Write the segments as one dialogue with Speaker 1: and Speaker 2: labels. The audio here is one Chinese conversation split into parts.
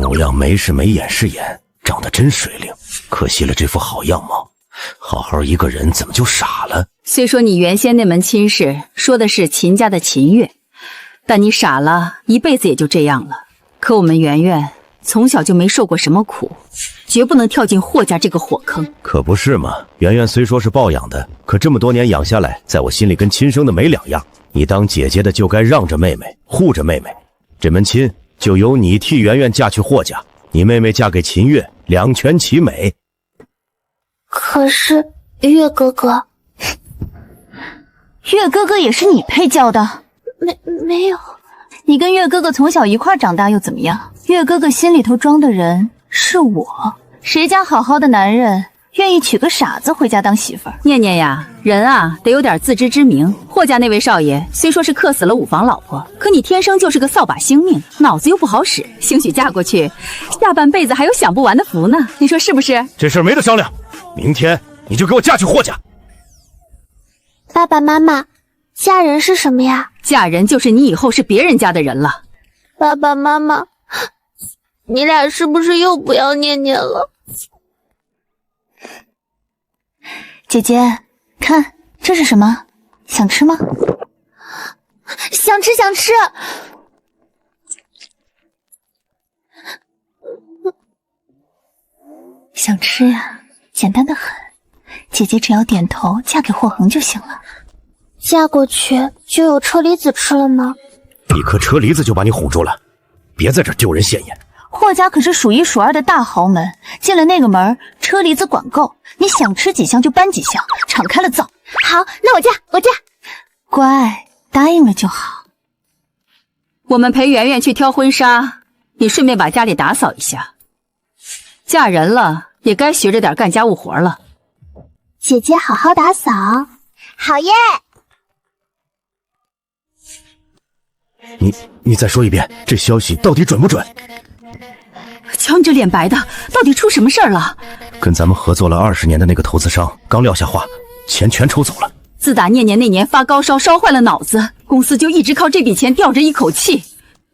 Speaker 1: 模样没是眉眼是眼，长得真水灵，可惜了这副好样貌。好好一个人怎么就傻了？
Speaker 2: 虽说你原先那门亲事说的是秦家的秦月，但你傻了一辈子也就这样了。可我们圆圆从小就没受过什么苦，绝不能跳进霍家这个火坑。
Speaker 1: 可不是嘛，圆圆虽说是抱养的，可这么多年养下来，在我心里跟亲生的没两样。你当姐姐的就该让着妹妹，护着妹妹，这门亲就由你替圆圆嫁去霍家，你妹妹嫁给秦月，两全其美。
Speaker 3: 可是月哥哥，
Speaker 4: 月哥哥也是你配教的？
Speaker 3: 没有，
Speaker 4: 你跟月哥哥从小一块长大又怎么样？月哥哥心里头装的人是我，谁家好好的男人愿意娶个傻子回家当媳妇儿？
Speaker 2: 念念呀，人啊得有点自知之明。霍家那位少爷虽说是克死了5房老婆，可你天生就是个扫把星命，脑子又不好使，兴许嫁过去，下半辈子还有享不完的福呢。你说是不是？
Speaker 1: 这事儿没得商量，明天你就给我嫁去霍家。
Speaker 3: 爸爸妈妈，嫁人是什么呀？
Speaker 2: 嫁人就是你以后是别人家的人了。
Speaker 3: 爸爸妈妈，你俩是不是又不要念念了？
Speaker 4: 姐姐，看这是什么？想吃吗？
Speaker 3: 想吃想吃。
Speaker 4: 想吃呀，简单的很，姐姐只要点头嫁给霍恒就行了。
Speaker 3: 嫁过去就有车厘子吃了吗？
Speaker 1: 一颗车厘子就把你唬住了，别在这儿丢人现眼。
Speaker 4: 霍家可是数一数二的大豪门，进了那个门，车厘子管够，你想吃几箱就搬几箱，敞开了造。
Speaker 3: 好，那我嫁。
Speaker 4: 乖，答应了就好。
Speaker 2: 我们陪圆圆去挑婚纱，你顺便把家里打扫一下。嫁人了也该学着点干家务活了。
Speaker 3: 姐姐好好打扫。好耶。
Speaker 1: 你再说一遍，这消息到底准不准？
Speaker 2: 瞧你这脸白的，到底出什么事儿了？
Speaker 1: 跟咱们合作了20年的那个投资商刚撂下话，钱全抽走了。
Speaker 2: 自打念念那年发高烧烧坏了脑子，公司就一直靠这笔钱吊着一口气。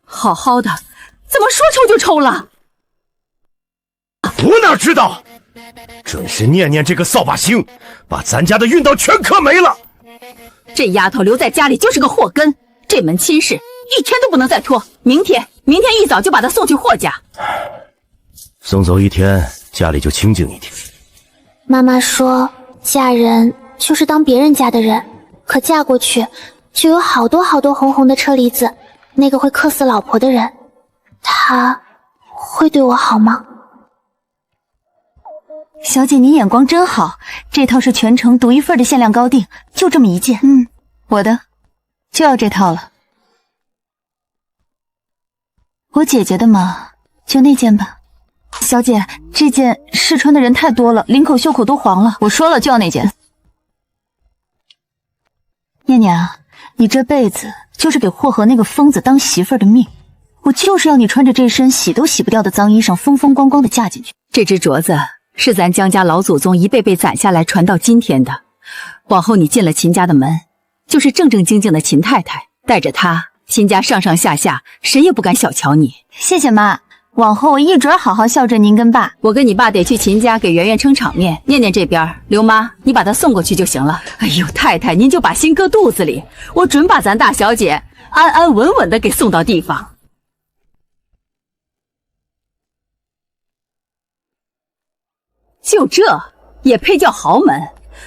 Speaker 2: 好好的，怎么说抽就抽了？
Speaker 1: 我哪知道，准是念念这个扫把星，把咱家的运道全磕没了。
Speaker 2: 这丫头留在家里就是个祸根，这门亲事一天都不能再拖。明天一早就把她送去霍家。
Speaker 1: 送走一天，家里就清静一点。
Speaker 3: 妈妈说，嫁人就是当别人家的人，可嫁过去就有好多好多红红的车厘子。那个会克死老婆的人，他会对我好吗？
Speaker 4: 小姐，你眼光真好，这套是全城独一份的限量高定，就这么一件。我的，就要这套了。我姐姐的嘛，就那件吧。小姐，这件试穿的人太多了，领口袖口都黄了。我说了就要那件。念念啊，你这辈子就是给霍河那个疯子当媳妇儿的命，我就是要你穿着这身洗都洗不掉的脏衣裳，风风光光的嫁进去。
Speaker 2: 这只镯子是咱江家老祖宗一辈辈攒下来传到今天的，往后你进了秦家的门，就是正正经经的秦太太，带着它，秦家上上下下谁也不敢小瞧你。
Speaker 4: 谢谢妈，往后我一准好好孝顺您跟爸。
Speaker 2: 我跟你爸得去秦家给圆圆撑场面，念念这边，刘妈你把她送过去就行了。哎呦，太太您就把心搁肚子里，我准把咱大小姐安安稳稳的给送到地方。就这也配叫豪门？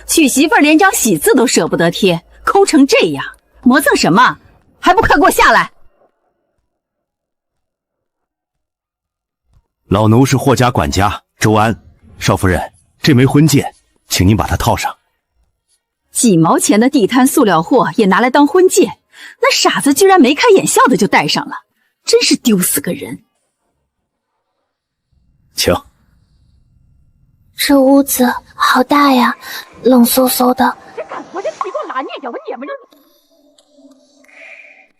Speaker 2: 娶媳妇儿连张喜字都舍不得贴，抠成这样，磨蹭什么？还不快给我下来！
Speaker 1: 老奴是霍家管家周安，少夫人，这枚婚戒，请您把它套上。
Speaker 2: 几毛钱的地摊塑料货也拿来当婚戒，那傻子居然眉开眼笑的就戴上了，真是丢死个人。
Speaker 1: 请。
Speaker 3: 这屋子好大呀，冷飕飕的。
Speaker 2: 我这提过拿捏脚的娘们儿。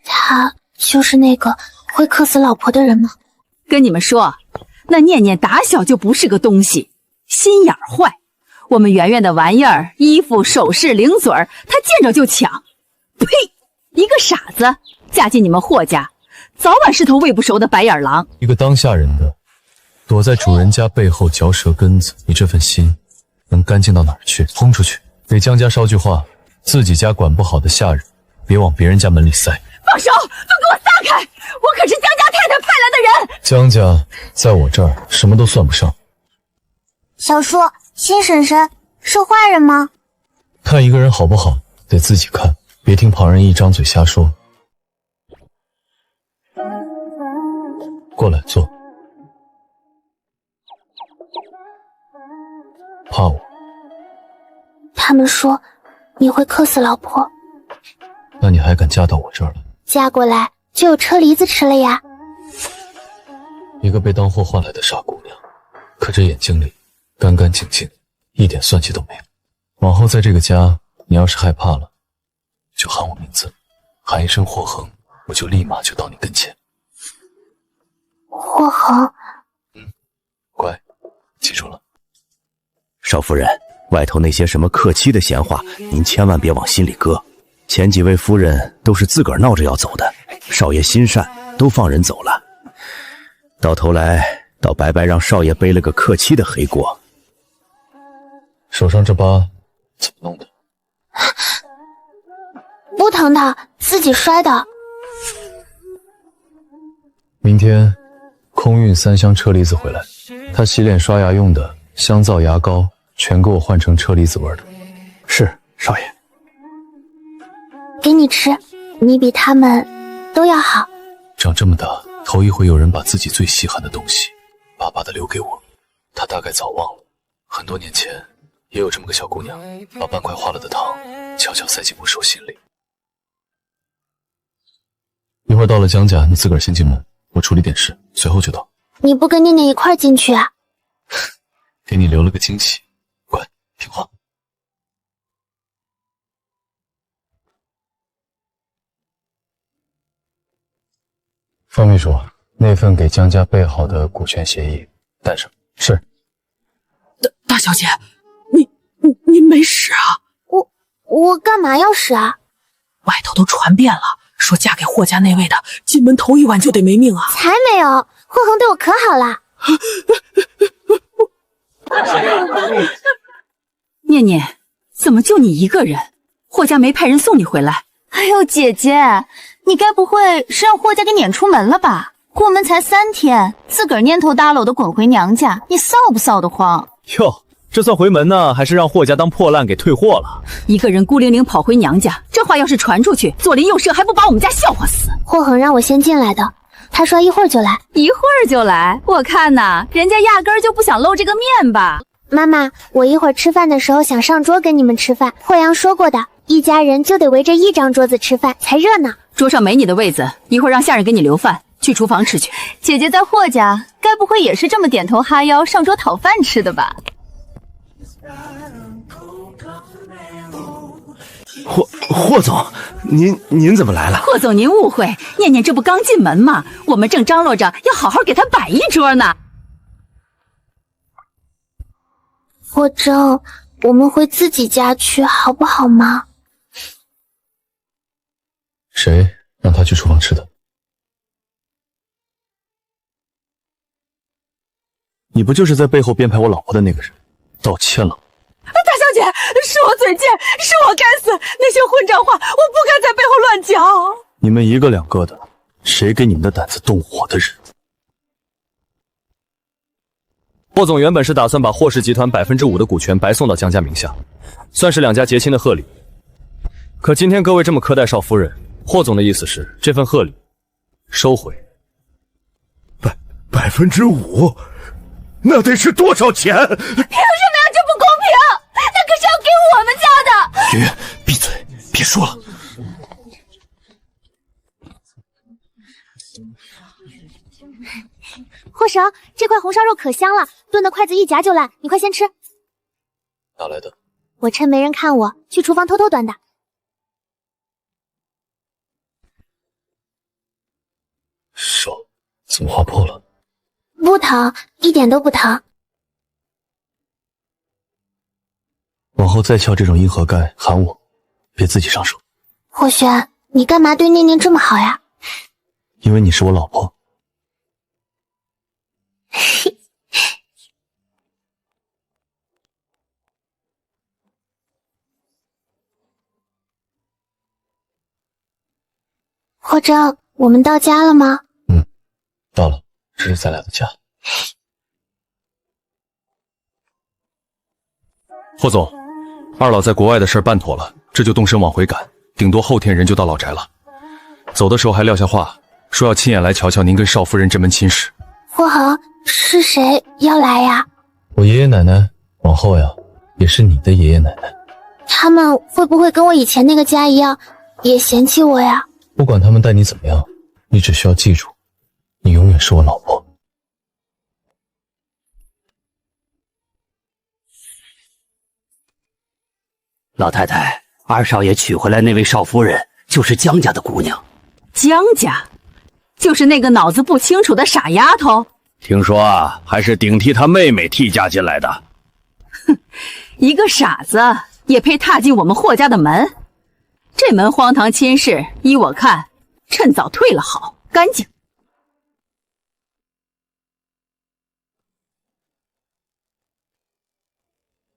Speaker 3: 他就是那个会克死老婆的人吗？
Speaker 2: 跟你们说，那念念打小就不是个东西，心眼坏。我们圆圆的玩意儿、衣服、首饰、零嘴儿，她见着就抢。呸！一个傻子嫁进你们霍家，早晚是头喂不熟的白眼狼。
Speaker 5: 一个当下人的躲在主人家背后嚼舌根子，你这份心能干净到哪儿去？轰出去！给江家捎句话，自己家管不好的下人，别往别人家门里塞。
Speaker 2: 放手！都给我撒开！我可是江家太太派来的人。
Speaker 5: 江家在我这儿什么都算不上。
Speaker 3: 小叔，新婶婶是坏人吗？
Speaker 5: 看一个人好不好，得自己看，别听旁人一张嘴瞎说。过来坐。怕我？
Speaker 3: 他们说你会克死老婆，
Speaker 5: 那你还敢嫁到我这儿来？
Speaker 3: 嫁过来就有车厘子吃了呀。
Speaker 5: 一个被当货换来的傻姑娘，可这眼睛里干干净净，一点算计都没有。往后在这个家，你要是害怕了，就喊我名字，喊一声霍恒，我就立马就到你跟前。
Speaker 3: 霍恒，
Speaker 5: 乖，记住了。
Speaker 1: 少夫人，外头那些什么客气的闲话，您千万别往心里搁。前几位夫人都是自个儿闹着要走的，少爷心善，都放人走了。到头来，倒白白让少爷背了个客气的黑锅。
Speaker 5: 手上这疤怎么弄的？
Speaker 3: 不疼的，自己摔的。
Speaker 5: 明天空运3箱车厘子回来，他洗脸刷牙用的香皂牙膏全给我换成车厘子味的。
Speaker 1: 是，少爷。
Speaker 3: 给你吃，你比他们都要好。
Speaker 5: 长这么大，头一回有人把自己最稀罕的东西巴巴的留给我。他大概早忘了，很多年前也有这么个小姑娘，把半块化了的糖悄悄塞进我手心里。一会儿到了江家，你自个儿先进门，我处理点事，随后就到。
Speaker 3: 你不跟念念一块进去啊？
Speaker 5: 给你留了个惊喜，乖，听话。方秘书，那份给江家备好的股权协议带上。是。
Speaker 6: 大小姐，你没使啊？
Speaker 3: 我干嘛要使啊？
Speaker 6: 外头都传遍了，说嫁给霍家那位的，进门头一晚就得没命啊！
Speaker 3: 才没有，霍恒对我可好了。
Speaker 2: 念念，怎么就你一个人？霍家没派人送你回来？
Speaker 4: 哎呦，姐姐，你该不会是让霍家给撵出门了吧？过门才3天，自个儿蔫头耷篓的滚回娘家，你臊不臊得慌？
Speaker 7: 哟，这算回门呢，还是让霍家当破烂给退货了？
Speaker 2: 一个人孤零零跑回娘家，这话要是传出去，左邻右舍还不把我们家笑话死？
Speaker 3: 霍恒让我先进来的，他说一会儿就来。
Speaker 2: 一会儿就来？我看呐，人家压根儿就不想露这个面吧。
Speaker 3: 妈妈，我一会儿吃饭的时候想上桌跟你们吃饭，霍阳说过的，一家人就得围着一张桌子吃饭才热闹。
Speaker 2: 桌上没你的位子，一会儿让下人给你留饭，去厨房吃去。
Speaker 4: 姐姐在霍家，该不会也是这么点头哈腰上桌讨饭吃的吧？
Speaker 1: 霍总，您怎么来了？
Speaker 2: 霍总，您误会，念念这不刚进门吗？我们正张罗着要好好给他摆一桌呢。
Speaker 3: 霍征，我们回自己家去好不好吗？
Speaker 5: 谁让他去厨房吃的？
Speaker 7: 你不就是在背后编排我老婆的那个人？道歉了。
Speaker 6: 大小姐，是我嘴贱，是我该死，那些混账话我不该在背后乱讲。
Speaker 7: 你们一个两个的，谁给你们的胆子动我的人？霍总原本是打算把霍氏集团5%的股权白送到江家名下，算是2家结亲的贺礼。可今天各位这么苛待少夫人，霍总的意思是这份贺礼收回。
Speaker 1: 5%，那得是多少钱？
Speaker 4: 凭什么呀？这不公平！那可是要给我们家的。
Speaker 5: 圆圆，闭嘴，别说了。
Speaker 3: 霍神，这块红烧肉可香了，炖的筷子一夹就烂，你快先吃。
Speaker 5: 哪来的？
Speaker 3: 我趁没人看我，去厨房偷偷端的。
Speaker 5: 手怎么划破了？
Speaker 3: 不疼，一点都不疼。
Speaker 5: 往后再撬这种硬盒盖，喊我，别自己上手。
Speaker 3: 霍轩，你干嘛对念念这么好呀？
Speaker 5: 因为你是我老婆。
Speaker 3: 霍征，我们到家了吗？
Speaker 5: 到了，这是咱俩的家。
Speaker 7: 霍总，二老在国外的事办妥了，这就动身往回赶，顶多后天人就到老宅了。走的时候还撂下话，说要亲眼来瞧瞧您跟少夫人这门亲事。
Speaker 3: 霍恒，是谁要来呀？
Speaker 5: 我爷爷奶奶，往后呀，也是你的爷爷奶奶。
Speaker 3: 他们会不会跟我以前那个家一样，也嫌弃我呀？
Speaker 5: 不管他们待你怎么样，你只需要记住，你永远是我老婆。
Speaker 8: 老太太，二少爷娶回来那位少夫人就是江家的姑娘。
Speaker 2: 江家，就是那个脑子不清楚的傻丫头。
Speaker 1: 听说啊，还是顶替他妹妹替嫁进来的。
Speaker 2: 哼，一个傻子也配踏进我们霍家的门？这门荒唐亲事，依我看，趁早退了好，干净。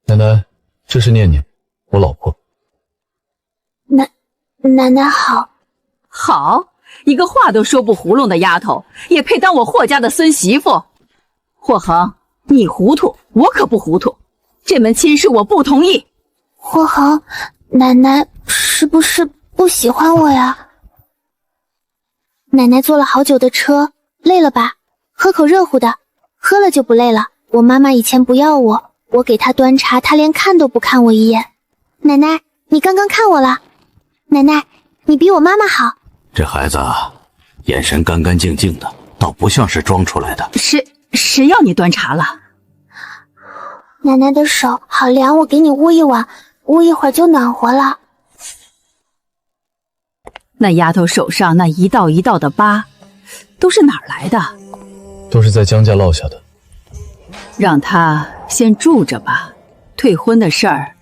Speaker 5: 奶奶，这是念念，我老婆。
Speaker 3: 奶奶好。
Speaker 2: 好，一个话都说不糊弄的丫头，也配当我霍家的孙媳妇？霍恒，你糊涂，我可不糊涂。这门亲事我不同意。
Speaker 3: 霍恒，奶奶是不是不喜欢我呀？奶奶坐了好久的车，累了吧？喝口热乎的，喝了就不累了。我妈妈以前不要我，我给她端茶，她连看都不看我一眼。奶奶，你刚刚看我了。奶奶，你比我妈妈好。
Speaker 8: 这孩子啊，眼神干干净净的，倒不像是装出来的。
Speaker 2: 谁要你端茶了？
Speaker 3: 奶奶的手好凉，我给你捂一碗，捂一会儿就暖和了。
Speaker 2: 那丫头手上那一道一道的疤，都是哪儿来的？
Speaker 5: 都是在江家落下的。
Speaker 2: 让她先住着吧，退婚的事儿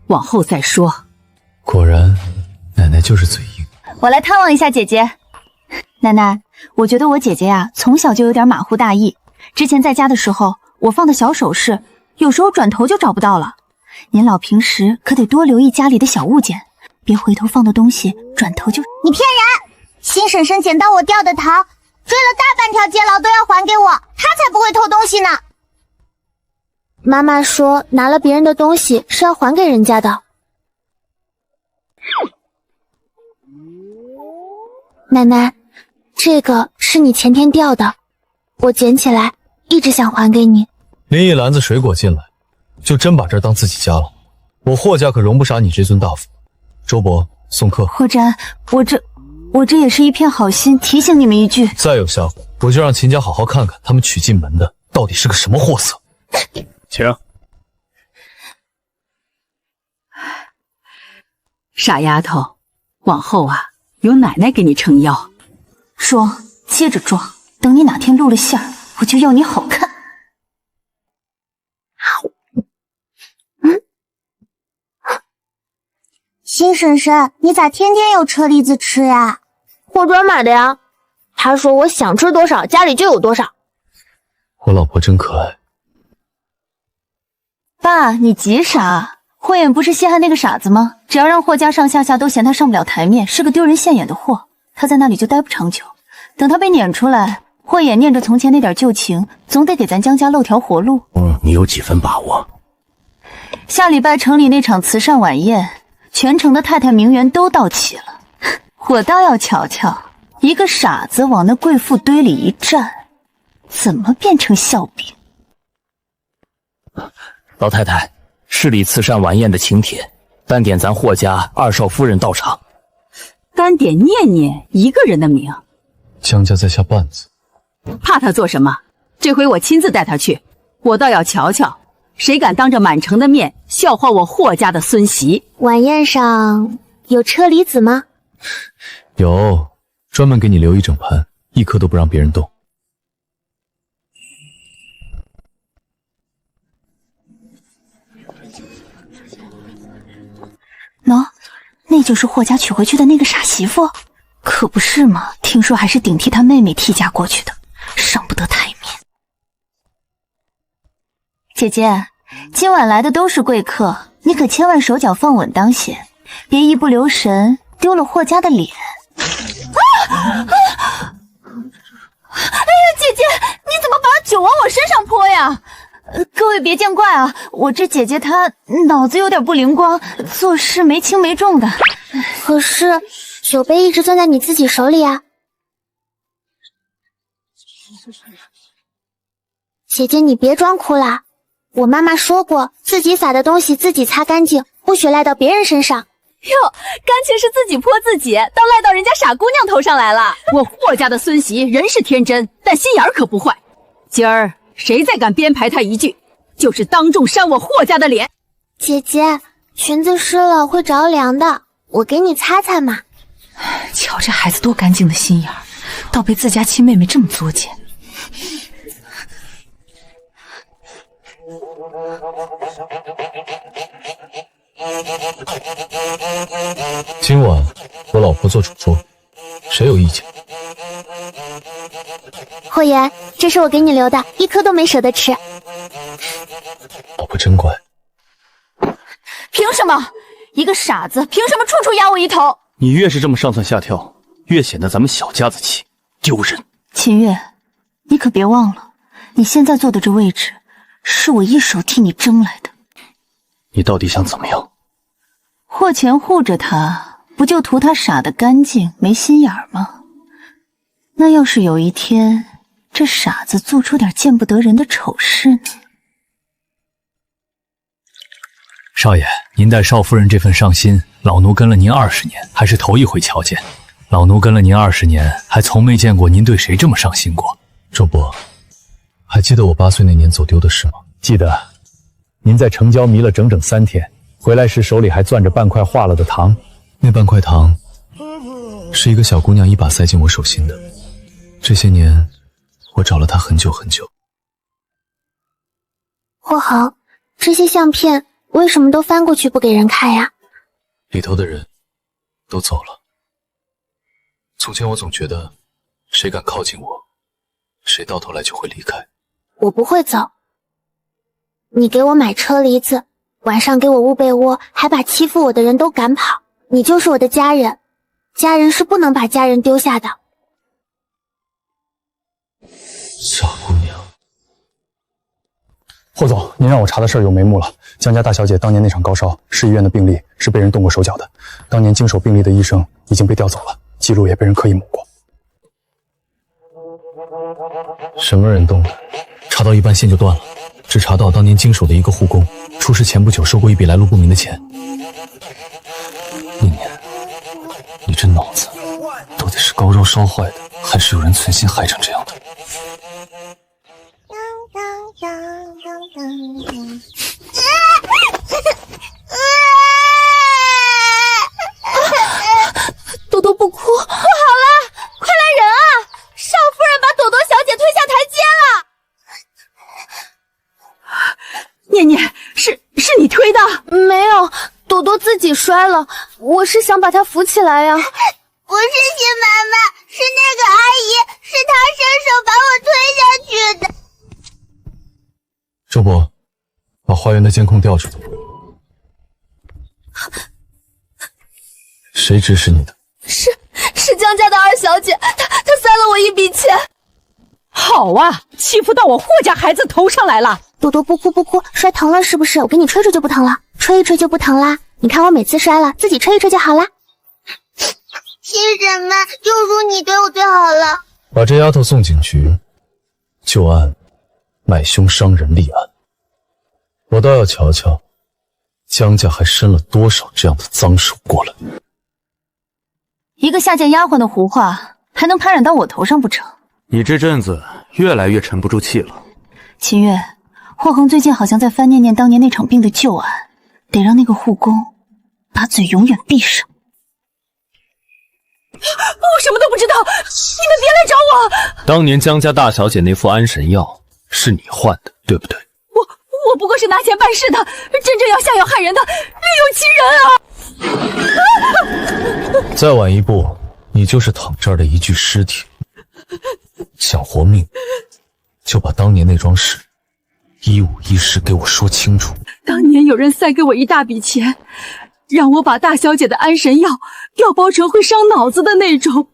Speaker 2: 往后再说。
Speaker 5: 果然，奶奶就是嘴硬。
Speaker 4: 我来探望一下姐姐。奶奶，我觉得我姐姐呀，从小就有点马虎大意。之前在家的时候，我放的小首饰，有时候转头就找不到了。您老平时可得多留意家里的小物件，别回头放的东西转头就……
Speaker 9: 你骗人！新婶婶捡到我掉的糖，追了大半条街牢都要还给我，她才不会偷东西呢。
Speaker 3: 妈妈说拿了别人的东西是要还给人家的。奶奶，这个是你前天掉的，我捡起来一直想还给你。
Speaker 5: 拎一篮子水果进来，就真把这儿当自己家了。我霍家可容不下你这尊大佛。周伯，送客。
Speaker 4: 霍瞻，我这也是一片好心，提醒你们一句。
Speaker 5: 再有下回，我就让秦家好好看看他们娶进门的到底是个什么货色。
Speaker 1: 请。
Speaker 2: 傻丫头，往后啊，有奶奶给你撑腰。
Speaker 4: 装，接着装，等你哪天露了馅儿，我就要你好看。
Speaker 9: 新婶婶，你咋天天有车厘子吃呀？
Speaker 3: 霍专买的呀。他说我想吃多少，家里就有多少。
Speaker 5: 我老婆真可爱。
Speaker 4: 爸，你急啥？霍衍不是稀罕那个傻子吗？只要让霍家上下都嫌他上不了台面，是个丢人现眼的货，他在那里就待不长久。等他被撵出来，霍衍念着从前那点旧情，总得给咱江家露条活路。
Speaker 1: 你有几分把握？
Speaker 4: 下礼拜城里那场慈善晚宴，全城的太太名媛都到齐了，我倒要瞧瞧，一个傻子往那贵妇堆里一站，怎么变成笑柄。
Speaker 8: 老太太，市里慈善晚宴的请帖，单点咱霍家二少夫人到场。
Speaker 2: 单点念念一个人的名，
Speaker 5: 江家在下绊子，
Speaker 2: 怕他做什么？这回我亲自带他去，我倒要瞧瞧，谁敢当着满城的面笑话我霍家的孙媳。
Speaker 3: 晚宴上有车厘子吗？
Speaker 5: 有，专门给你留一整盘，一颗都不让别人动。
Speaker 4: 喏，那就是霍家娶回去的那个傻媳妇，可不是嘛？听说还是顶替他妹妹替嫁过去的，上不得台面。姐姐，今晚来的都是贵客，你可千万手脚放稳当些，别一不留神丢了霍家的脸。啊！别见怪啊，我这姐姐她脑子有点不灵光，做事没轻没重的。
Speaker 3: 可是酒杯一直攥在你自己手里啊。姐姐，你别装哭啦。我妈妈说过，自己撒的东西自己擦干净，不许赖到别人身上。
Speaker 2: 哟，干脆是自己泼自己，倒赖到人家傻姑娘头上来了。我霍家的孙媳人是天真，但心眼儿可不坏。今儿谁再敢编排她一句，就是当众扇我霍家的脸。
Speaker 3: 姐姐，裙子湿了会着凉的，我给你擦擦嘛。
Speaker 6: 瞧这孩子多干净的心眼儿，倒被自家亲妹妹这么作践。
Speaker 5: 今晚我老婆做主桌，谁有意见？
Speaker 3: 霍言，这是我给你留的，一颗都没舍得吃。
Speaker 5: 老婆真乖。
Speaker 4: 凭什么？一个傻子凭什么处处压我一头？
Speaker 7: 你越是这么上蹿下跳，越显得咱们小家子气，丢人。
Speaker 4: 秦月，你可别忘了，你现在坐的这位置，是我一手替你争来的。
Speaker 7: 你到底想怎么样？
Speaker 4: 霍钱护着他，不就图他傻得干净，没心眼儿吗？那要是有一天，这傻子做出点见不得人的丑事呢？
Speaker 8: 少爷，您待少夫人这份上心，老奴跟了您20年，还是头一回瞧见。老奴跟了您20年，还从没见过您对谁这么上心过。
Speaker 5: 周伯，还记得我8岁那年走丢的事吗？
Speaker 10: 记得。您在城郊迷了整整3天，回来时手里还攥着半块化了的糖。
Speaker 5: 那半块糖是一个小姑娘一把塞进我手心的。这些年，我找了她很久很久。
Speaker 3: 霍豪，这些相片为什么都翻过去不给人看呀？
Speaker 5: 里头的人都走了。从前我总觉得，谁敢靠近我，谁到头来就会离开。
Speaker 3: 我不会走。你给我买车厘子，晚上给我捂被窝，还把欺负我的人都赶跑。你就是我的家人，家人是不能把家人丢下的。
Speaker 5: 傻姑娘。
Speaker 10: 霍总，您让我查的事儿有眉目了。江家大小姐当年那场高烧，市医院的病历是被人动过手脚的。当年经手病历的医生已经被调走了，记录也被人刻意抹过。
Speaker 5: 什么人动的？
Speaker 8: 查到一半线就断了。只查到当年经手的一个护工，出事前不久收过一笔来路不明的钱。
Speaker 5: 念念，你这脑子到底是高烧烧坏的，还是有人存心害成这样的？
Speaker 6: 朵朵不哭，不好了，快来人啊！少夫人把朵朵小姐推下台阶了。
Speaker 2: 念念，是你推的？
Speaker 3: 没有，朵朵自己摔了，我是想把她扶起来呀。
Speaker 9: 不是新妈妈，是那个阿姨，是她伸手把我推下去的。
Speaker 5: 周伯，把花园的监控调出来。谁指使你的？
Speaker 6: 是江家的二小姐，她塞了我一笔钱。
Speaker 2: 好啊，欺负到我霍家孩子头上来了。
Speaker 3: 朵朵不哭不哭，摔疼了是不是？我给你吹吹就不疼了，吹一吹就不疼啦。你看我每次摔了，自己吹一吹就好啦。
Speaker 9: 凭什么？就属你对我最好了。
Speaker 5: 把这丫头送警局，就按买凶伤人立案。我倒要瞧瞧，江家还伸了多少这样的脏手过来。
Speaker 4: 一个下贱丫鬟的胡话，还能盘染到我头上不成？
Speaker 7: 你这阵子越来越沉不住气了。
Speaker 4: 秦月，霍恒最近好像在翻念念当年那场病的旧案，得让那个护工把嘴永远闭上。
Speaker 2: 我什么都不知道，你们别来找我。
Speaker 7: 当年江家大小姐那副安神药是你换的，对不对？
Speaker 2: 我不过是拿钱办事的，真正要下药害人的，另有其人啊！
Speaker 5: 再晚一步，你就是躺这儿的一具尸体。想活命，就把当年那桩事一五一十给我说清楚。
Speaker 2: 当年有人塞给我一大笔钱，让我把大小姐的安神药调包成会伤脑子的那种。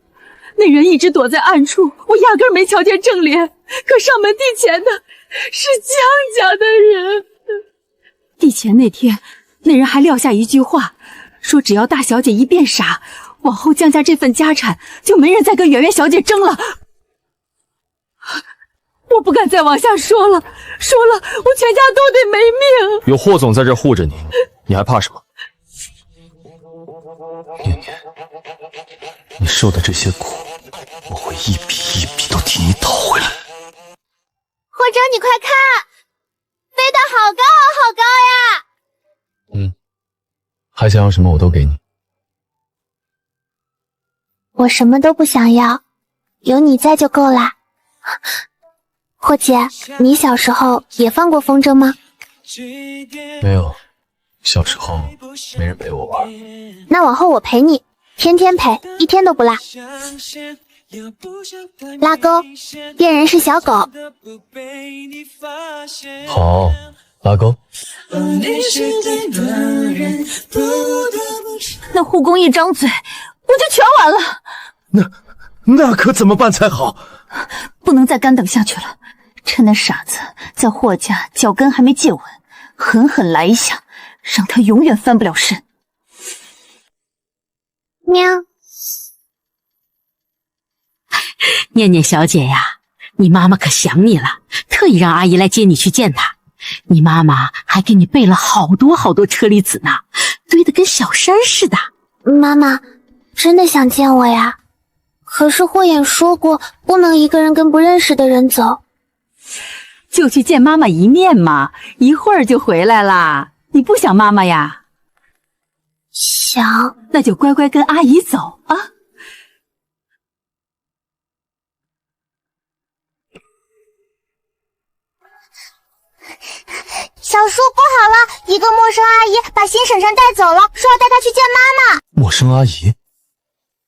Speaker 2: 那人一直躲在暗处，我压根儿没瞧见正脸。可上门递钱的是江家的人。帝前那天，那人还撂下一句话，说只要大小姐一变傻，往后江家这份家产就没人再跟圆圆小姐争了。我不敢再往下说了，说了我全家都得没命。
Speaker 7: 有霍总在这护着你，你还怕什么？
Speaker 5: 念念，你受的这些苦，我会一笔一笔都替你讨回来。
Speaker 9: 霍征，你快看，飞得好高好高呀！
Speaker 5: 还想要什么我都给你。
Speaker 3: 我什么都不想要，有你在就够啦。霍姐，你小时候也放过风筝吗？
Speaker 5: 没有，小时候没人陪我玩。
Speaker 3: 那往后我陪你，天天陪，一天都不落。拉钩，辨人是小狗。
Speaker 5: 好，拉钩。
Speaker 4: 那护工一张嘴，我就全完了。
Speaker 1: 那可怎么办才好？
Speaker 4: 不能再干等下去了。趁那傻子在霍家脚跟还没借稳，狠狠来一下，让他永远翻不了身。
Speaker 3: 喵。
Speaker 2: 念念小姐呀，你妈妈可想你了，特意让阿姨来接你去见她。你妈妈还给你备了好多好多车厘子呢，堆得跟小山似的。
Speaker 3: 妈妈真的想见我呀？可是霍衍说过，不能一个人跟不认识的人走。
Speaker 2: 就去见妈妈一面嘛，一会儿就回来啦。你不想妈妈呀？
Speaker 3: 想。
Speaker 2: 那就乖乖跟阿姨走啊。
Speaker 9: 小叔，不好了，一个陌生阿姨把新婶婶带走了，说要带她去见妈妈。
Speaker 5: 陌生阿姨？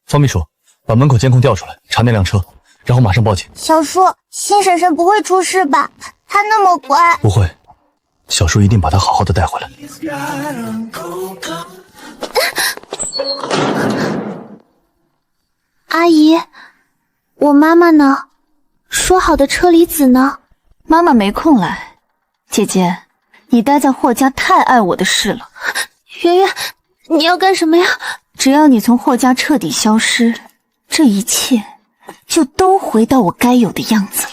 Speaker 5: 方秘书，把门口监控调出来，查那辆车，然后马上报警。
Speaker 9: 小叔，新婶婶不会出事吧？她那么乖。
Speaker 5: 不会，小叔一定把她好好的带回来。
Speaker 3: 阿姨，我妈妈呢？说好的车厘子呢？
Speaker 4: 妈妈没空来。姐姐，你待在霍家太碍我的事了。
Speaker 3: 圆圆，你要干什么呀？
Speaker 4: 只要你从霍家彻底消失，这一切就都回到我该有的样子了。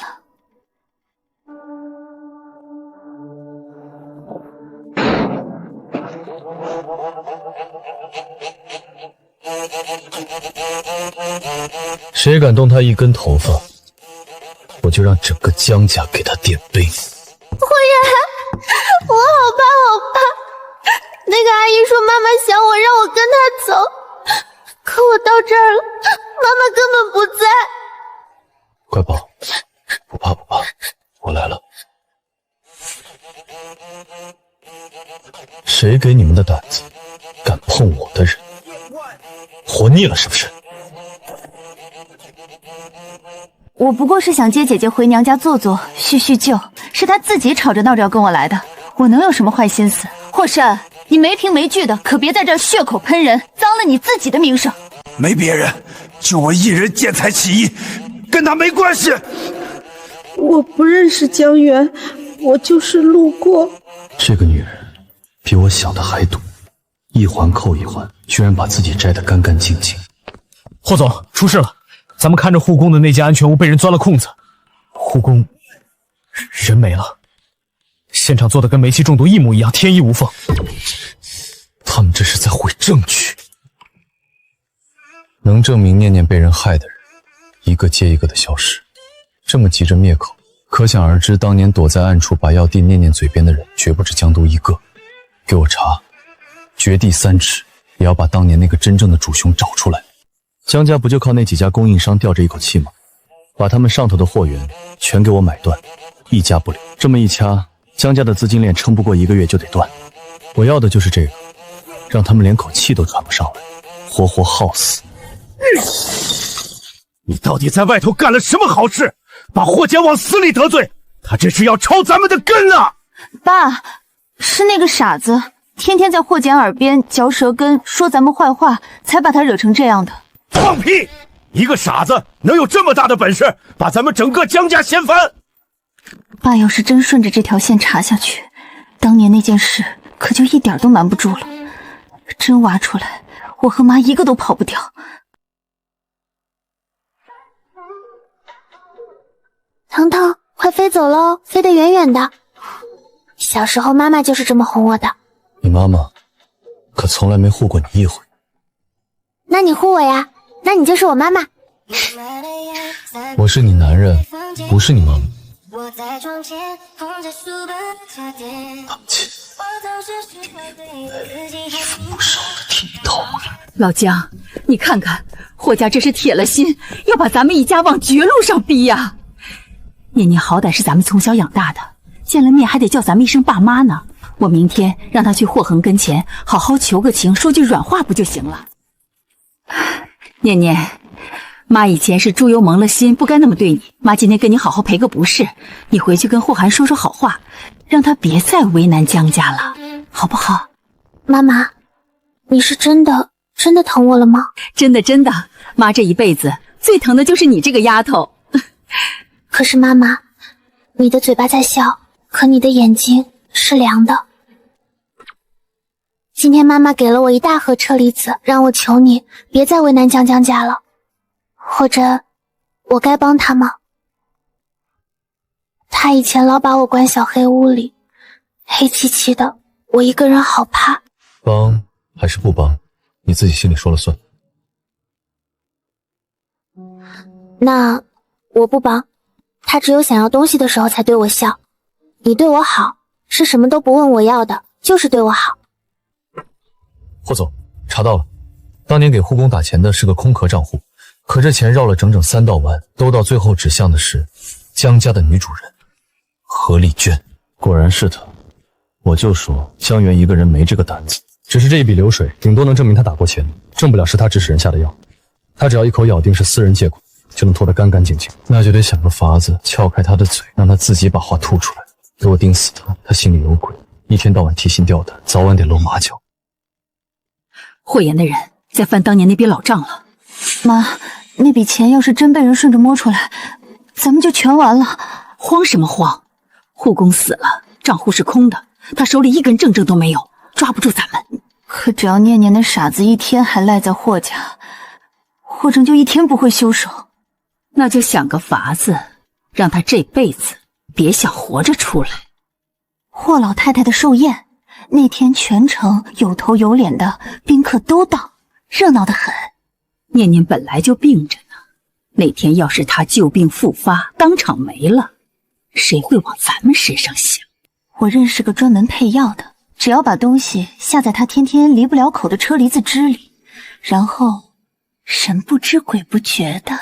Speaker 5: 谁敢动他一根头发，我就让整个江家给他点碑。
Speaker 9: 霍然，我好怕好怕。那个阿姨说妈妈想我，让我跟她走，可我到这儿了，妈妈根本不在。
Speaker 5: 乖宝，不怕不怕，我来了。谁给你们的胆子，敢碰我的人？活腻了是不是？
Speaker 4: 我不过是想接姐姐回娘家坐坐，叙叙旧，是她自己吵着闹着要跟我来的，我能有什么坏心思？霍慎，你没凭没据的，可别在这儿血口喷人，脏了你自己的名声。
Speaker 11: 没别人，就我一人见财起意，跟他没关系。
Speaker 12: 我不认识江源，我就是路过。
Speaker 5: 这个女人比我想的还毒，一环扣一环，居然把自己摘得干干净净。
Speaker 8: 霍总，出事了！咱们看着护工的那件安全物被人钻了空子，护工人没了，现场做的跟煤气中毒一模一样，天衣无缝。
Speaker 5: 他们这是在毁证据。能证明念念被人害的人，一个接一个的消失，这么急着灭口，可想而知，当年躲在暗处把药递念念嘴边的人，绝不止江都一个。给我查，掘地三尺，也要把当年那个真正的主凶找出来。江家不就靠那几家供应商吊着一口气吗？把他们上头的货源全给我买断，一家不留。这么一掐，江家的资金链撑不过1个月就得断。我要的就是这个，让他们连口气都喘不上来，活活耗死。
Speaker 1: 你到底在外头干了什么好事？把霍家往死里得罪，他这是要抄咱们的根啊！
Speaker 4: 爸，是那个傻子，天天在霍简耳边嚼舌根，说咱们坏话，才把他惹成这样的。
Speaker 1: 放屁！一个傻子能有这么大的本事，把咱们整个江家掀翻？
Speaker 4: 爸要是真顺着这条线查下去，当年那件事可就一点都瞒不住了。真挖出来，我和妈一个都跑不掉。
Speaker 3: 腾腾，快飞走喽，飞得远远的。小时候妈妈就是这么哄我的。
Speaker 5: 你妈妈可从来没护过你一回。
Speaker 3: 那你护我呀？那你就是我妈妈。
Speaker 5: 我是你男人，不是你妈妈。当亲，一副不少的剃头了。
Speaker 2: 老姜，你看看，霍家这是铁了心要把咱们一家往绝路上逼呀！念念好歹是咱们从小养大的，见了面还得叫咱们一声爸妈呢。我明天让他去霍恒跟前好好求个情，说句软话不就行了？念念，妈以前是猪油蒙了心，不该那么对你。妈今天跟你好好赔个不是，你回去跟霍涵说说好话，让他别再为难姜家了，好不好？
Speaker 3: 妈妈，你是真的疼我了吗？
Speaker 2: 真的，妈这一辈子最疼的就是你这个丫头。
Speaker 3: 可是妈妈，你的嘴巴在笑，可你的眼睛是凉的。今天妈妈给了我一大盒车厘子，让我求你别再为难姜家了。或者我该帮他吗？他以前老把我关小黑屋里，黑漆漆的，我一个人好怕。
Speaker 5: 帮还是不帮，你自己心里说了算。
Speaker 3: 那我不帮，他只有想要东西的时候才对我笑。你对我好，是什么都不问我要的，就是对我好。
Speaker 5: 霍总，查到了，当年给护工打钱的是个空壳账户，可这钱绕了整整3道弯，都到最后指向的是姜家的女主人何丽娟。
Speaker 7: 果然是她，我就说姜元一个人没这个胆子。
Speaker 5: 只是这一笔流水，顶多能证明他打过钱，证不了是他指使人下的药。他只要一口咬定是私人借款，就能拖得干干净净。那就得想个法子撬开他的嘴，让他自己把话吐出来，给我盯死他。他心里有鬼，一天到晚提心吊胆，早晚得露马脚。
Speaker 2: 霍言的人在翻当年那笔老账了。
Speaker 4: 妈，那笔钱要是真被人顺着摸出来，咱们就全完了。
Speaker 2: 慌什么慌？护工死了，账户是空的，他手里一根正正都没有，抓不住咱们。
Speaker 4: 可只要念念那傻子一天还赖在霍家，霍正就一天不会休手。
Speaker 2: 那就想个法子，让他这辈子别想活着出来。
Speaker 4: 霍老太太的寿宴那天，全城有头有脸的宾客都到，热闹得很。
Speaker 2: 念念本来就病着呢，那天要是他旧病复发，当场没了，谁会往咱们身上想？
Speaker 4: 我认识个专门配药的，只要把东西下在他天天离不了口的车厘子汁里，然后神不知鬼不觉的，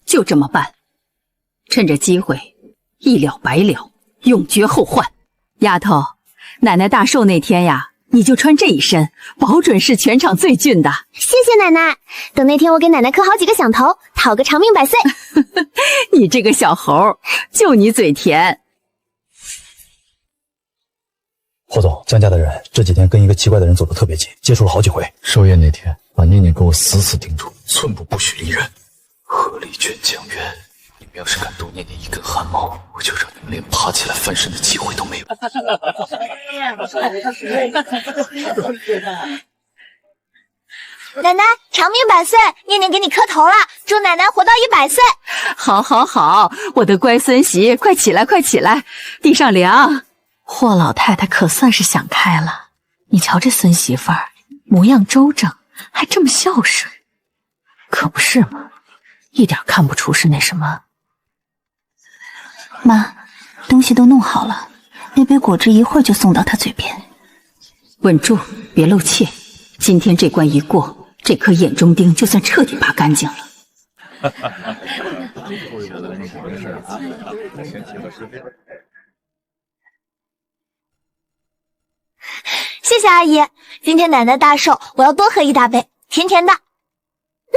Speaker 2: 就这么办。趁着机会，一了百了，永绝后患。丫头，奶奶大寿那天呀，你就穿这一身，保准是全场最俊的。
Speaker 3: 谢谢奶奶，等那天我给奶奶磕好几个响头，讨个长命百岁。
Speaker 2: 你这个小猴，就你嘴甜。
Speaker 10: 霍总，姜家的人这几天跟一个奇怪的人走得特别近，接触了好几回。
Speaker 5: 寿宴那天，把念念给我死死盯住，寸步不许离人。何丽娟、姜元，你们要是敢动念念一根汗毛，我就让你们连爬起来翻身的机会都没有。
Speaker 9: 奶奶长命百岁，念念给你磕头了，祝奶奶活到100岁。
Speaker 2: 好，好，好，我的乖孙媳，快起来，快起来，地上凉。
Speaker 4: 霍老太太可算是想开了，你瞧这孙媳妇儿，模样周正，还这么孝顺，可不是吗？一点看不出是那什么。妈，东西都弄好了，那杯果汁一会儿就送到她嘴边。
Speaker 2: 稳住，别露怯。今天这关一过，这颗眼中钉就算彻底拔干净了。
Speaker 9: 谢谢阿姨，今天奶奶大寿，我要多喝1大杯，甜甜的。谢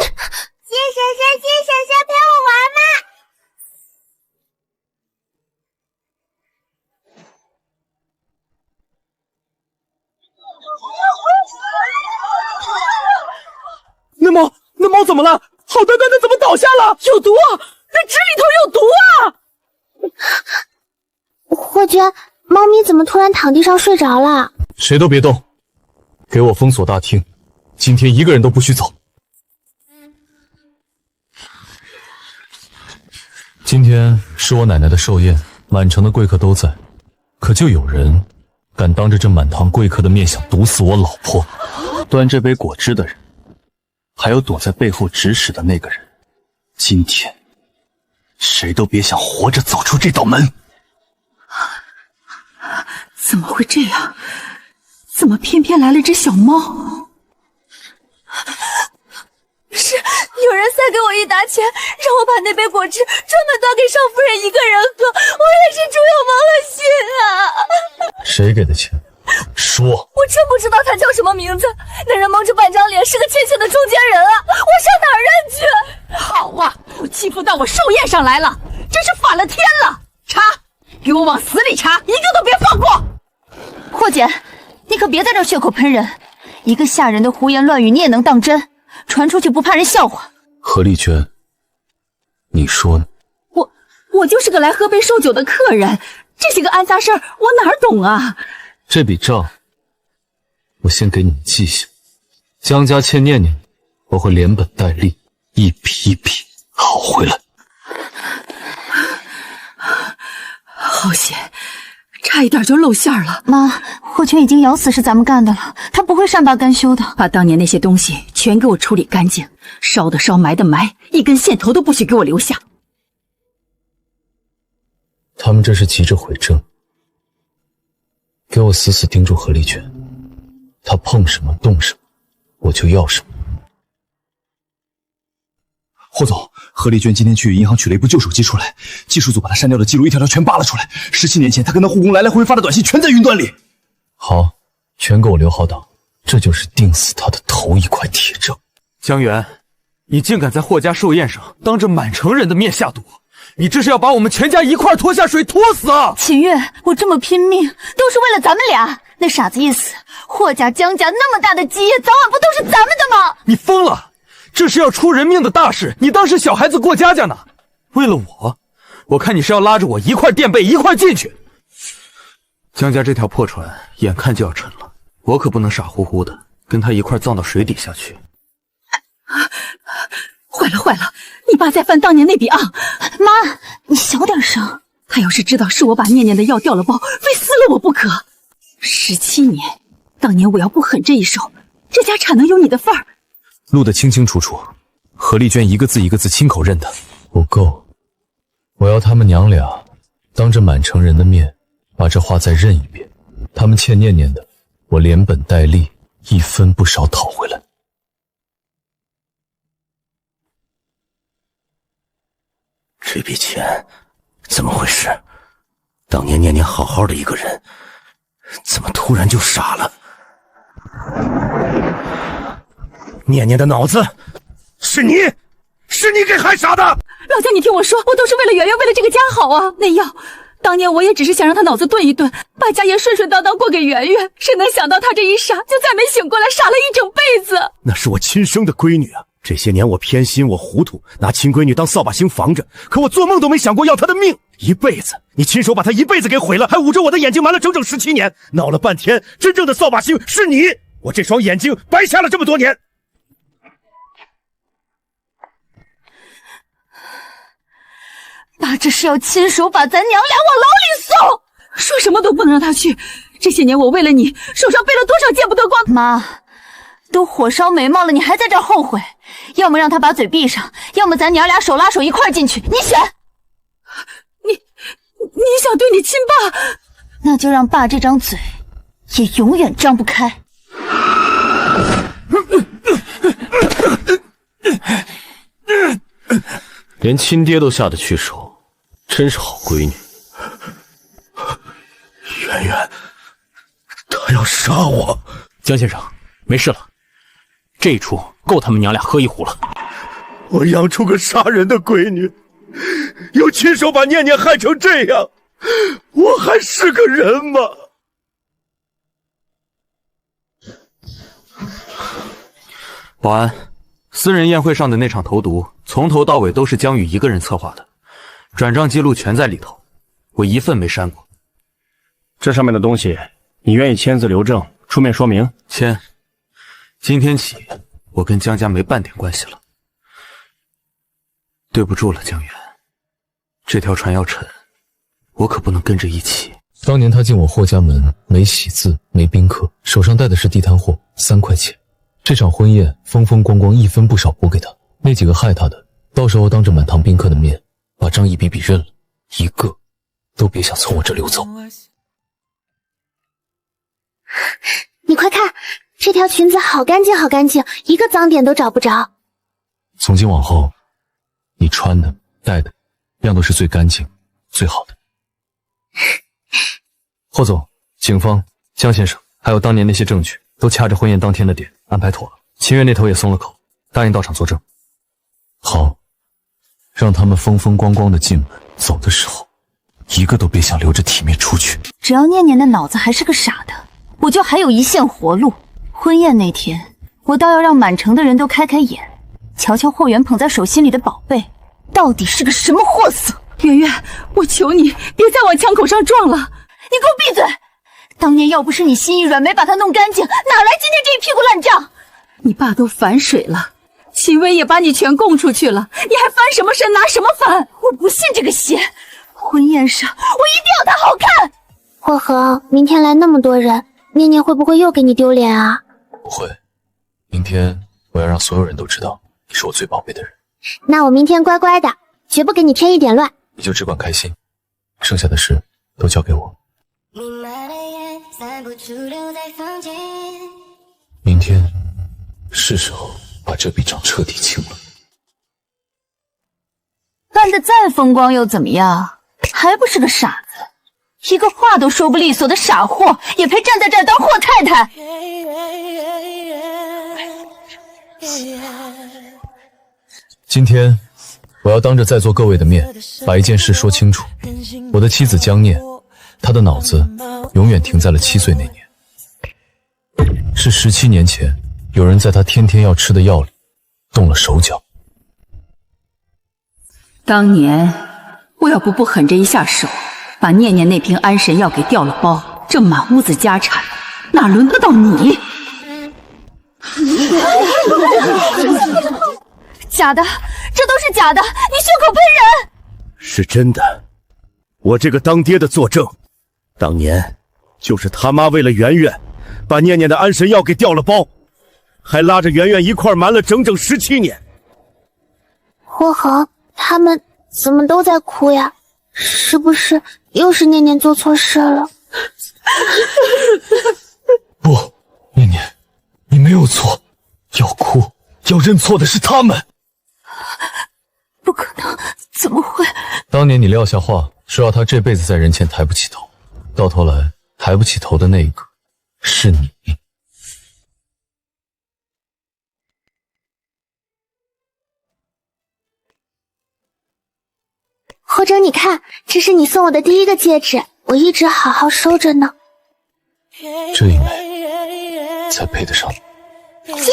Speaker 9: 婶婶陪我玩嘛。
Speaker 8: 那猫怎么了？好端端的怎么倒下了？
Speaker 2: 有毒啊！这汁里头有毒啊！
Speaker 3: 霍娟，猫咪怎么突然躺地上睡着了？
Speaker 5: 谁都别动，给我封锁大厅，今天一个人都不许走。今天是我奶奶的寿宴，满城的贵客都在，可就有人敢当着这满堂贵客的面想毒死我老婆。
Speaker 13: 端这杯果汁的人，还有躲在背后指使的那个人，今天谁都别想活着走出这道门。
Speaker 2: 怎么会这样？怎么偏偏来了只小猫？
Speaker 6: 是有人塞给我一沓钱，让我把那杯果汁专门端给少夫人一个人喝，我也是猪有毛了心啊！
Speaker 5: 谁给的钱？说！
Speaker 6: 我真不知道他叫什么名字，那人蒙着半张脸，是个欠钱的中间人啊！我上哪儿认去？
Speaker 2: 好啊，都欺负到我寿宴上来了，真是反了天了！查，给我往死里查，一个都别放过！
Speaker 4: 霍姐，你可别在这血口喷人，一个下人的胡言乱语你也能当真？传出去不怕人笑话？
Speaker 5: 何丽娟，你说呢？
Speaker 2: 我就是个来喝杯寿酒的客人，这些个安家事儿我哪儿懂啊？
Speaker 5: 这笔账我先给你们记下，江家欠念念，我会连本带利一笔一笔讨回来。
Speaker 2: 好险，差一点就露馅了。
Speaker 4: 妈，霍泉已经咬死是咱们干的了，他不会善罢甘休的。
Speaker 2: 把当年那些东西全给我处理干净，烧的烧，埋的埋，一根线头都不许给我留下。
Speaker 5: 他们这是急着悔证，给我死死盯住何丽娟，她碰什么动什么，我就要什么。
Speaker 11: 霍总，何丽娟今天去银行取了一部旧手机出来，技术组把她删掉的记录一条条全扒了出来。17年前她跟她护工来来回回发的短信全在云端里。
Speaker 5: 好，全给我留好档，这就是定死她的头一块铁证。
Speaker 14: 江源，你竟敢在霍家寿宴上当着满城人的面下毒，你这是要把我们全家一块拖下水拖死啊！
Speaker 4: 秦月，我这么拼命都是为了咱们俩，那傻子一死，霍家江家那么大的基业早晚不都是咱们的吗？
Speaker 14: 你疯了，这是要出人命的大事，你当是小孩子过家家呢？为了我看你是要拉着我一块垫背一块进去。江家这条破船眼看就要沉了，我可不能傻乎乎的跟他一块葬到水底下去。
Speaker 2: 坏了，你爸在翻当年那笔账。
Speaker 4: 妈，你小点声。
Speaker 2: 他要是知道是我把念念的药调了包，非撕了我不可。17年，当年我要不狠这一手，这家产能有你的份儿。
Speaker 5: 录得清清楚楚，何丽娟一个字一个字亲口认的。不够，我要他们娘俩当着满城人的面把这话再认一遍。他们欠念念的，我连本带利一分不少讨回来。
Speaker 1: 这笔钱怎么回事？当年念念好好的一个人，怎么突然就傻了？念念的脑子是你给害傻的！
Speaker 2: 老姜，你听我说，我都是为了圆圆，为了这个家好啊。那药，当年我也只是想让他脑子顿一顿，把家业顺顺当当过给圆圆，谁能想到他这一傻，就再没醒过来，傻了一整辈子。
Speaker 1: 那是我亲生的闺女啊！这些年我偏心，我糊涂，拿亲闺女当扫把星防着，可我做梦都没想过要她的命，一辈子，你亲手把她一辈子给毁了，还捂着我的眼睛瞒了整整17年，闹了半天，真正的扫把星是你，我这双眼睛白瞎了这么多年。
Speaker 4: 爸这是要亲手把咱娘俩往牢里送，
Speaker 2: 说什么都不能让他去。这些年我为了你，手上背了多少见不得光。
Speaker 4: 妈，都火烧眉毛了，你还在这儿后悔？要么让他把嘴闭上，要么咱娘俩手拉手一块进去，你选。
Speaker 2: 你想对你亲爸，
Speaker 4: 那就让爸这张嘴也永远张不开。
Speaker 7: 连亲爹都下得去手，真是好闺女。
Speaker 1: 圆圆，他要杀我。
Speaker 8: 江先生，没事了，这一出够他们娘俩喝一壶了。
Speaker 1: 我养出个杀人的闺女，又亲手把念念害成这样，我还是个人吗？
Speaker 14: 保安，私人宴会上的那场投毒，从头到尾都是江宇一个人策划的，转账记录全在里头，我一份没删过。
Speaker 15: 这上面的东西，你愿意签字留证，出面说明？
Speaker 14: 签。今天起，我跟江家没半点关系了。对不住了，江源，这条船要沉，我可不能跟着一起。
Speaker 5: 当年他进我霍家门，没喜字，没宾客，手上带的是地摊货，3块钱。这场婚宴风风光光，一分不少补给他。那几个害他的，到时候当着满堂宾客的面，把账一笔笔认了，一个都别想从我这溜走。
Speaker 3: 你快看，这条裙子好干净好干净，一个脏点都找不着。
Speaker 5: 从今往后，你穿的戴的样都是最干净最好的。
Speaker 7: 霍总，警方、江先生还有当年那些证据都掐着婚宴当天的点安排妥了，秦月那头也松了口，答应到场作证。
Speaker 5: 好，让他们风风光光的进门，走的时候一个都别想留着体面出去。
Speaker 4: 只要念念的脑子还是个傻的，我就还有一线活路。婚宴那天，我倒要让满城的人都开开眼，瞧瞧霍元捧在手心里的宝贝到底是个什么货色。
Speaker 2: 圆圆，我求你别再往枪口上撞了。
Speaker 4: 你给我闭嘴！当年要不是你心一软没把他弄干净，哪来今天这一屁股烂账？
Speaker 2: 你爸都反水了，秦薇也把你全供出去了，你还翻什么身拿什么翻？
Speaker 4: 我不信这个邪！婚宴上我一定要他好看。
Speaker 3: 霍恒，明天来那么多人，念念会不会又给你丢脸啊？
Speaker 5: 不会，明天我要让所有人都知道你是我最宝贝的人。
Speaker 3: 那我明天乖乖的，绝不给你添一点乱。
Speaker 5: 你就只管开心，剩下的事都交给我。明天是时候把这笔账彻底清了。
Speaker 4: 干得再风光又怎么样？还不是个傻子，一个话都说不利索的傻货，也配站在这儿当霍太太？
Speaker 5: 今天我要当着在座各位的面，把一件事说清楚。我的妻子江念，她的脑子永远停在了7岁那年。是17年前，有人在她天天要吃的药里动了手脚。
Speaker 2: 当年我要不狠着一下手，把念念那瓶安神药给调了包，这满屋子家产哪轮得到你？
Speaker 4: 假的，这都是假的，你血口喷人！
Speaker 1: 是真的，我这个当爹的作证，当年就是他妈为了圆圆，把念念的安神药给调了包，还拉着圆圆一块瞒了整整17年。
Speaker 3: 霍恒，他们怎么都在哭呀？是不是又是念念做错事了？
Speaker 5: 不，念念，你没有错，要哭要认错的是他们。
Speaker 4: 不可能，怎么会？
Speaker 5: 当年你撂下话，说要他这辈子在人前抬不起头，到头来抬不起头的那一个是你。
Speaker 3: 霍征，你看，这是你送我的第一个戒指，我一直好好收着呢。
Speaker 5: 这一枚才配得上你。
Speaker 9: 亲婶婶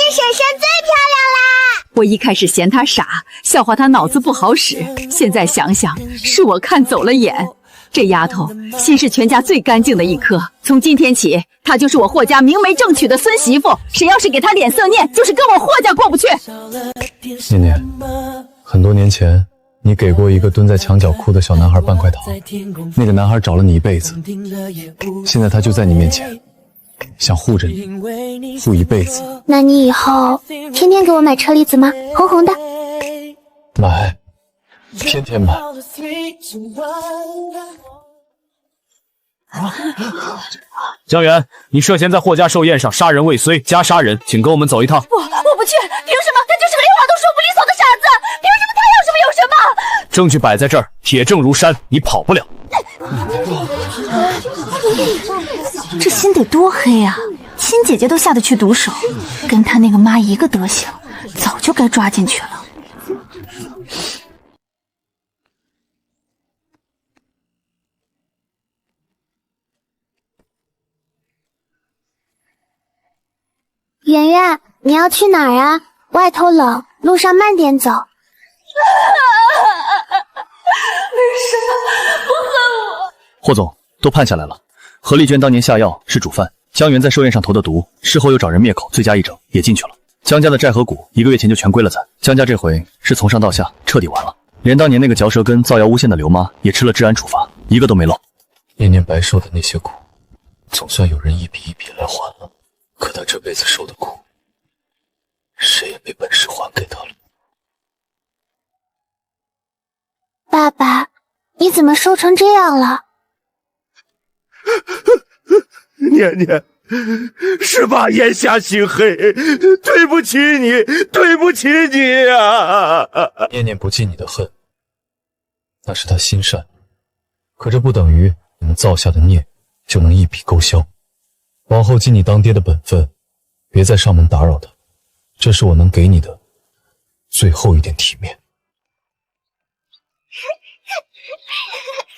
Speaker 9: 最漂亮啦！
Speaker 2: 我一开始嫌她傻，笑话她脑子不好使，现在想想，是我看走了眼。这丫头心是全家最干净的一颗，从今天起，她就是我霍家明媒正娶的孙媳妇。谁要是给她脸色念，就是跟我霍家过不去。
Speaker 5: 念念，很多年前，你给过一个蹲在墙角哭的小男孩半块糖，那个男孩找了你一辈子，现在他就在你面前，想护着你，护一辈子。
Speaker 3: 那你以后天天给我买车厘子吗？红红的。
Speaker 5: 买，天天买。
Speaker 8: 江源，你涉嫌在霍家寿宴上杀人未遂加杀人，请跟我们走一趟。
Speaker 4: 我不去，凭什么？他就是个连话都说不利索的傻子，凭什么他要什么有什么？
Speaker 8: 证据摆在这儿，铁证如山，你跑不了。
Speaker 4: 这心得多黑啊！亲姐姐都下得去毒手，跟他那个妈一个德行，早就该抓进去了。
Speaker 3: 圆圆，你要去哪儿啊？外头冷，路上慢点走。
Speaker 6: 为什么不恨我？
Speaker 7: 霍总，都判下来了，
Speaker 13: 何丽娟当年下药是主犯，江源在寿宴上投的毒，事后又找人灭口，罪加一整，也进去了。江家的债和股1个月前就全归了咱，江家这回是从上到下彻底完了，连当年那个嚼舌根造谣诬陷的刘妈也吃了治安处罚，一个都没漏。
Speaker 5: 念念白受的那些苦，总算有人一笔一笔来还了。可他这辈子受的苦，谁也没本事还给他了。
Speaker 3: 爸爸，你怎么瘦成这样了？
Speaker 1: 念念，是爸眼下心黑，对不起你，对不起你啊！
Speaker 5: 念念不记你的恨，那是他心善，可这不等于你们造下的孽就能一笔勾销。往后尽你当爹的本分，别再上门打扰他，这是我能给你的最后一点体面。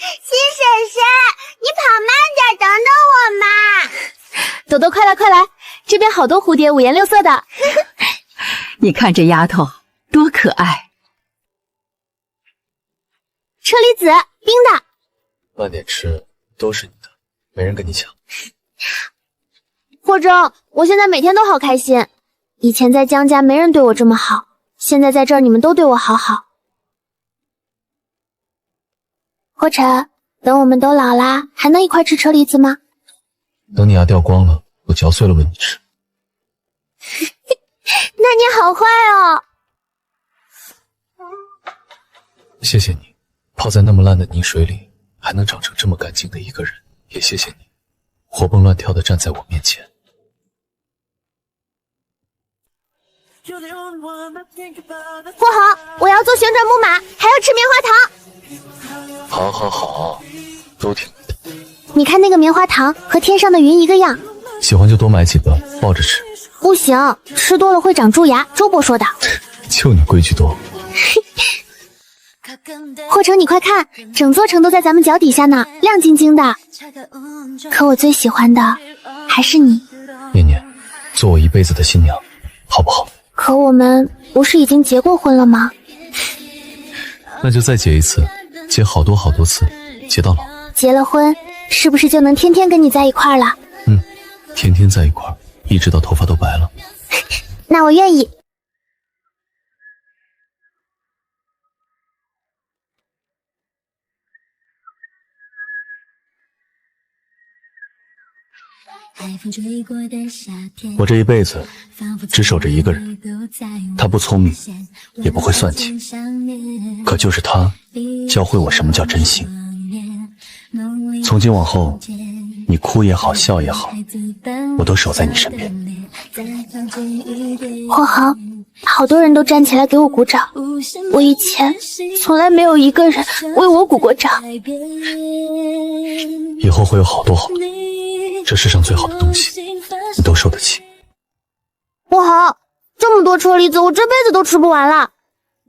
Speaker 9: 新婶婶，你跑慢点，等等我嘛！
Speaker 4: 朵朵，快来快来，这边好多蝴蝶，五颜六色的。
Speaker 2: 你看这丫头多可爱。
Speaker 3: 车厘子，冰的。
Speaker 5: 慢点吃，都是你的，没人跟你抢。
Speaker 3: 霍征，我现在每天都好开心。以前在江家没人对我这么好，现在在这儿你们都对我好好。霍晨，等我们都老啦，还能一块吃车厘子吗？
Speaker 5: 等你牙掉光了，我嚼碎了喂你吃。
Speaker 3: 那你好坏哦。
Speaker 5: 谢谢你，泡在那么烂的泥水里，还能长成这么干净的一个人，也谢谢你，活蹦乱跳的站在我面前。
Speaker 3: 霍豪，我要做旋转木马，还要吃棉花糖。
Speaker 5: 好好好，都听你的。
Speaker 3: 你看那个棉花糖和天上的云一个样，
Speaker 5: 喜欢就多买几个，抱着吃。
Speaker 3: 不行，吃多了会长蛀牙，周伯说的。
Speaker 5: 就你规矩多。
Speaker 3: 霍成，你快看，整座城都在咱们脚底下呢，亮晶晶的。可我最喜欢的还是你。
Speaker 5: 念念，做我一辈子的新娘，好不好？
Speaker 3: 可我们不是已经结过婚了吗？
Speaker 5: 那就再结一次，结好多好多次，结到老。
Speaker 3: 结了婚，是不是就能天天跟你在一块儿了？
Speaker 5: 天天在一块儿，一直到头发都白了。
Speaker 3: 那我愿意。
Speaker 13: 我这一辈子只守着一个人，他不聪明，也不会算计，可就是他教会我什么叫真心。从今往后，你哭也好，笑也好，我都守在你身边。
Speaker 3: 霍豪，好多人都站起来给我鼓掌，我以前从来没有一个人为我鼓过掌。
Speaker 5: 以后会有好多好多，这世上最好的东西，你都受得起。
Speaker 3: 霍豪，这么多车厘子，我这辈子都吃不完了。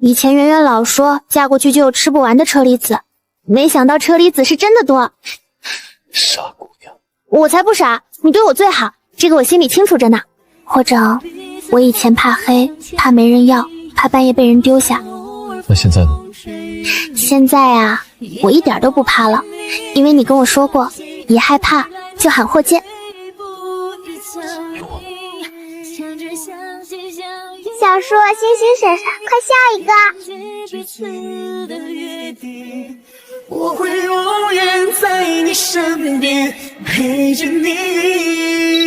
Speaker 3: 以前圆圆老说嫁过去就有吃不完的车厘子，没想到车厘子是真的多。
Speaker 5: 傻姑娘，
Speaker 3: 我才不傻，你对我最好，这个我心里清楚着呢。霍征，我以前怕黑，怕没人要，怕半夜被人丢下。
Speaker 5: 那现在呢？
Speaker 3: 现在啊，我一点都不怕了，因为你跟我说过，一害怕就喊霍剑。
Speaker 9: 小树，星星婶婶，快下一个。
Speaker 16: 我会永远在你身边陪着你。